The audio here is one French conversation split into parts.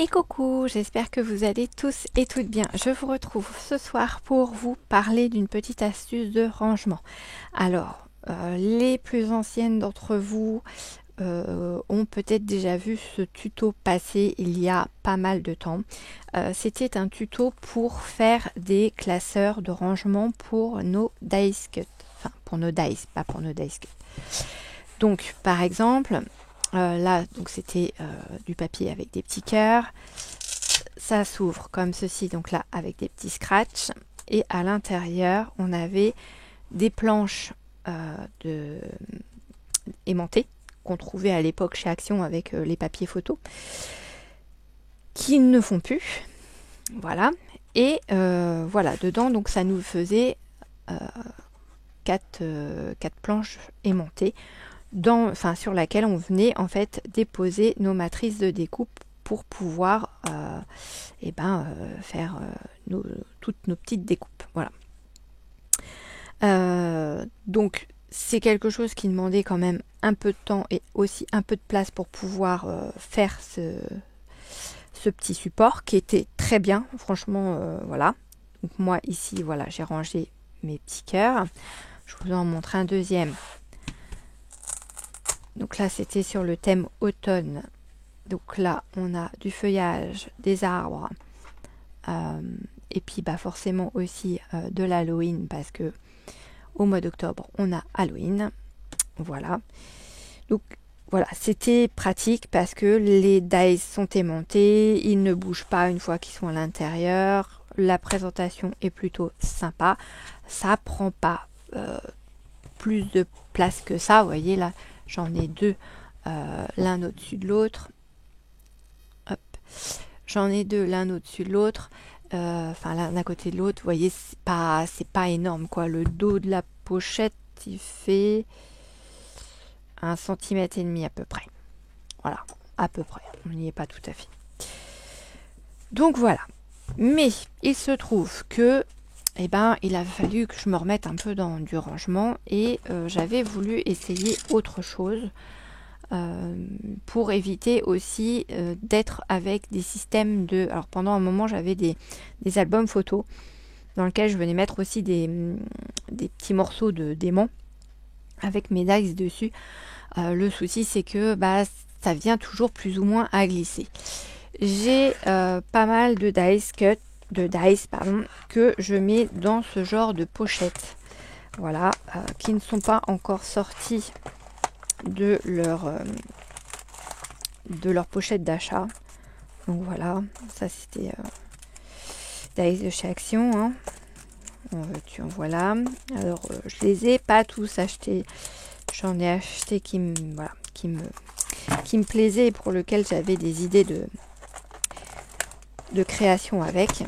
Et coucou, j'espère que vous allez tous et toutes bien. Je vous retrouve ce soir pour vous parler d'une petite astuce de rangement. Alors, les plus anciennes d'entre vous ont peut-être déjà vu ce tuto passer il y a pas mal de temps. C'était un tuto pour faire des classeurs de rangement pour nos dice cuts. Enfin, pour nos dice, pas pour nos dice cuts. Donc, par exemple, là, donc c'était du papier avec des petits cœurs. Ça s'ouvre comme ceci, donc là, avec des petits scratchs. Et à l'intérieur, on avait des planches aimantées qu'on trouvait à l'époque chez Action avec les papiers photos, qui ne font plus. Voilà. Et voilà, dedans, donc ça nous faisait 4 planches aimantées. Sur laquelle on venait en fait déposer nos matrices de découpe pour pouvoir faire toutes nos petites découpes. Voilà. Donc c'est quelque chose qui demandait quand même un peu de temps et aussi un peu de place pour pouvoir faire ce petit support qui était très bien, franchement, voilà. Donc moi ici, voilà, j'ai rangé mes petits cœurs. Je vous en montre un deuxième. Donc là, c'était sur le thème automne. Donc là, on a du feuillage, des arbres, et puis forcément aussi de l'Halloween, parce que au mois d'octobre, on a Halloween. Voilà. Donc voilà, c'était pratique parce que les dies sont aimantés, ils ne bougent pas une fois qu'ils sont à l'intérieur. La présentation est plutôt sympa. Ça prend pas plus de place que ça. Vous voyez là, j'en ai deux, l'un au-dessus de l'autre. Hop. J'en ai deux, l'un au-dessus de l'autre. L'un à côté de l'autre. Vous voyez, c'est pas énorme, quoi. Le dos de la pochette, il fait 1,5 cm à peu près. Voilà, à peu près. On n'y est pas tout à fait. Donc voilà. Mais il se trouve que il a fallu que je me remette un peu dans du rangement et j'avais voulu essayer autre chose pour éviter aussi d'être avec des systèmes de... Alors pendant un moment j'avais des albums photos dans lesquels je venais mettre aussi des petits morceaux de d'aimant avec mes dies dessus. Le souci c'est que ça vient toujours plus ou moins à glisser. J'ai pas mal de dice que je mets dans ce genre de pochette, voilà, qui ne sont pas encore sortis de leur pochette d'achat. Donc voilà, ça c'était dice de chez Action, hein. Voilà. Alors je les ai pas tous achetés, j'en ai acheté qui me plaisaient et pour lequel j'avais des idées de création avec.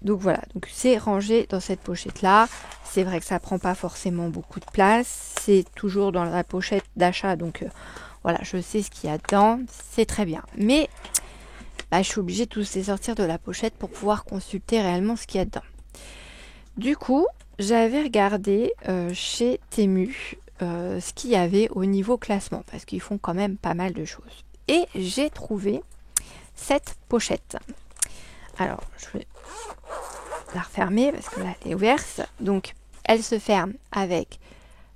Donc voilà, donc c'est rangé dans cette pochette là. C'est vrai que ça prend pas forcément beaucoup de place, c'est toujours dans la pochette d'achat, donc voilà, je sais ce qu'il y a dedans, c'est très bien. Mais je suis obligée de tous les sortir de la pochette pour pouvoir consulter réellement ce qu'il y a dedans. Du coup, j'avais regardé chez Temu ce qu'il y avait au niveau classement, parce qu'ils font quand même pas mal de choses. Et j'ai trouvé cette pochette. Alors, je vais la refermer parce que là, elle est ouverte. Donc, elle se ferme avec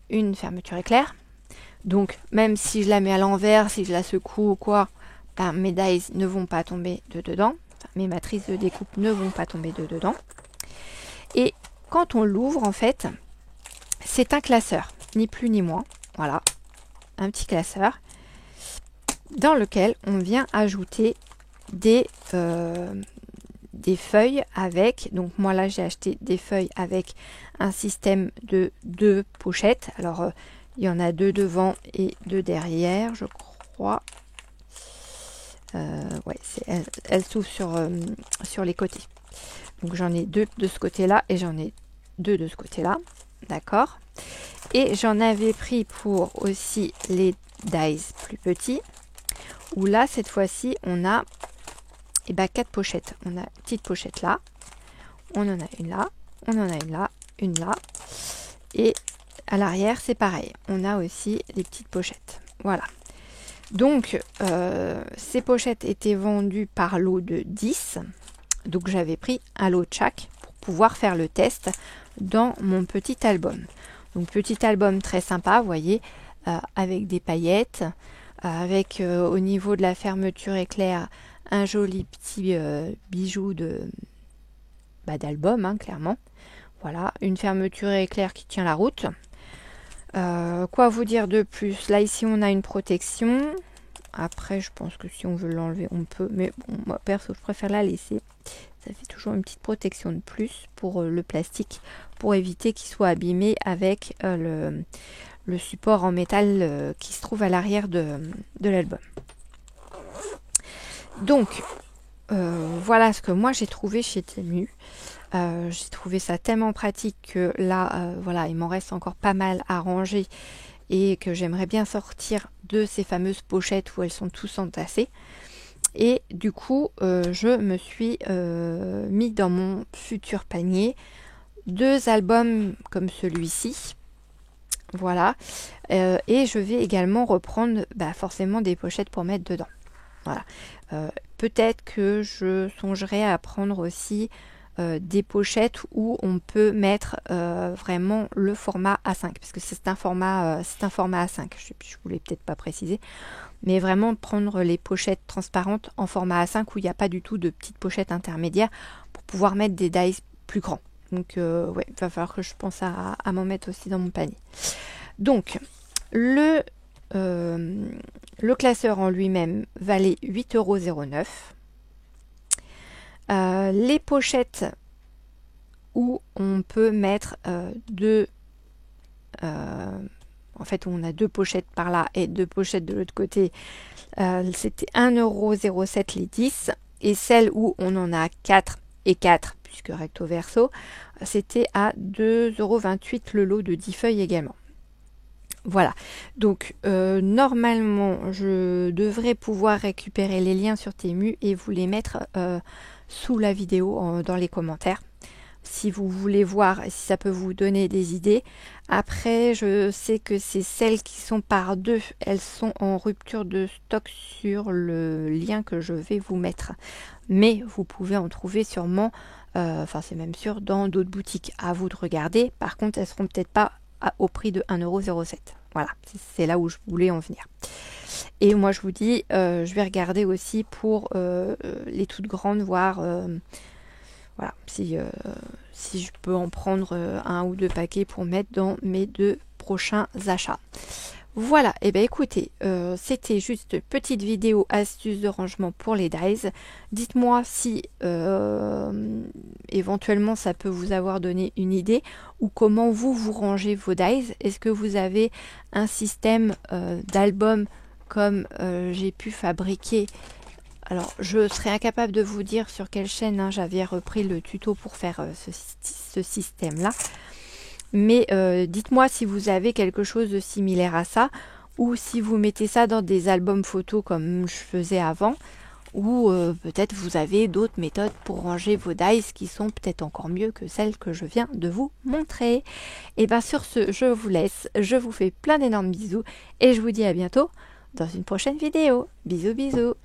une fermeture éclair. Donc, même si je la mets à l'envers, si je la secoue ou quoi, mes dies ne vont pas tomber de dedans. Enfin, mes matrices de découpe ne vont pas tomber de dedans. Et quand on l'ouvre, en fait, c'est un classeur, ni plus ni moins. Voilà, un petit classeur dans lequel on vient ajouter des feuilles avec, donc moi là j'ai acheté des feuilles avec un système de 2 pochettes. Alors il y en a 2 devant et 2 derrière, je crois. Ouais, elle s'ouvre sur les côtés. Donc j'en ai 2 de ce côté-là et j'en ai 2 de ce côté-là. D'accord. Et j'en avais pris pour aussi les dies plus petits, où là cette fois-ci on a 4 pochettes. On a une petite pochette là, on en a une là, on en a une là, et à l'arrière c'est pareil. On a aussi des petites pochettes. Voilà. Donc, ces pochettes étaient vendues par lot de 10. Donc, j'avais pris un lot de chaque pour pouvoir faire le test dans mon petit album. Donc, petit album très sympa, vous voyez, avec des paillettes, avec au niveau de la fermeture éclair, un joli petit bijou d'album, hein, clairement. Voilà, une fermeture éclair qui tient la route. Quoi vous dire de plus? Là, ici, on a une protection. Après, je pense que si on veut l'enlever, on peut. Mais bon, moi, perso, je préfère la laisser. Ça fait toujours une petite protection de plus pour le plastique, pour éviter qu'il soit abîmé avec le support en métal qui se trouve à l'arrière de l'album. Donc, voilà ce que moi j'ai trouvé chez Temu. J'ai trouvé ça tellement pratique que là, voilà, il m'en reste encore pas mal à ranger et que j'aimerais bien sortir de ces fameuses pochettes où elles sont tous entassées. Et du coup, je me suis mis dans mon futur panier 2 albums comme celui-ci. Voilà. Et je vais également reprendre forcément des pochettes pour mettre dedans. Voilà. Peut-être que je songerai à prendre aussi des pochettes où on peut mettre vraiment le format A5 parce que c'est un format A5. Je voulais peut-être pas préciser, mais vraiment prendre les pochettes transparentes en format A5 où il n'y a pas du tout de petites pochettes intermédiaires pour pouvoir mettre des dies plus grands. Donc ouais, il va falloir que je pense à m'en mettre aussi dans mon panier. Donc le classeur en lui-même valait 8,09 €. Les pochettes où on peut mettre en fait on a 2 pochettes par là et 2 pochettes de l'autre côté, c'était 1,07 € les 10, et celles où on en a 4 et 4 puisque recto verso, c'était à 2,28 € le lot de 10 feuilles également. Voilà, donc normalement je devrais pouvoir récupérer les liens sur Temu et vous les mettre sous la vidéo dans les commentaires si vous voulez voir, si ça peut vous donner des idées. Après, je sais que c'est celles qui sont par 2, elles sont en rupture de stock sur le lien que je vais vous mettre, mais vous pouvez en trouver sûrement, enfin c'est même sûr, dans d'autres boutiques. À vous de regarder. Par contre, elles seront peut-être pas au prix de 1,07 €. Voilà, c'est là où je voulais en venir. Et moi je vous dis, je vais regarder aussi pour les toutes grandes, voir voilà, si je peux en prendre 1 ou 2 paquets pour mettre dans mes 2 prochains achats. Voilà, et bien écoutez, c'était juste une petite vidéo astuce de rangement pour les dies. Dites-moi si éventuellement ça peut vous avoir donné une idée, ou comment vous rangez vos dies. Est-ce que vous avez un système d'album comme j'ai pu fabriquer? Alors, je serais incapable de vous dire sur quelle chaîne j'avais repris le tuto pour faire ce système-là. Mais dites-moi si vous avez quelque chose de similaire à ça, ou si vous mettez ça dans des albums photos comme je faisais avant, ou peut-être vous avez d'autres méthodes pour ranger vos dies qui sont peut-être encore mieux que celles que je viens de vous montrer. Et bien sur ce, je vous laisse, je vous fais plein d'énormes bisous, et je vous dis à bientôt dans une prochaine vidéo. Bisous bisous.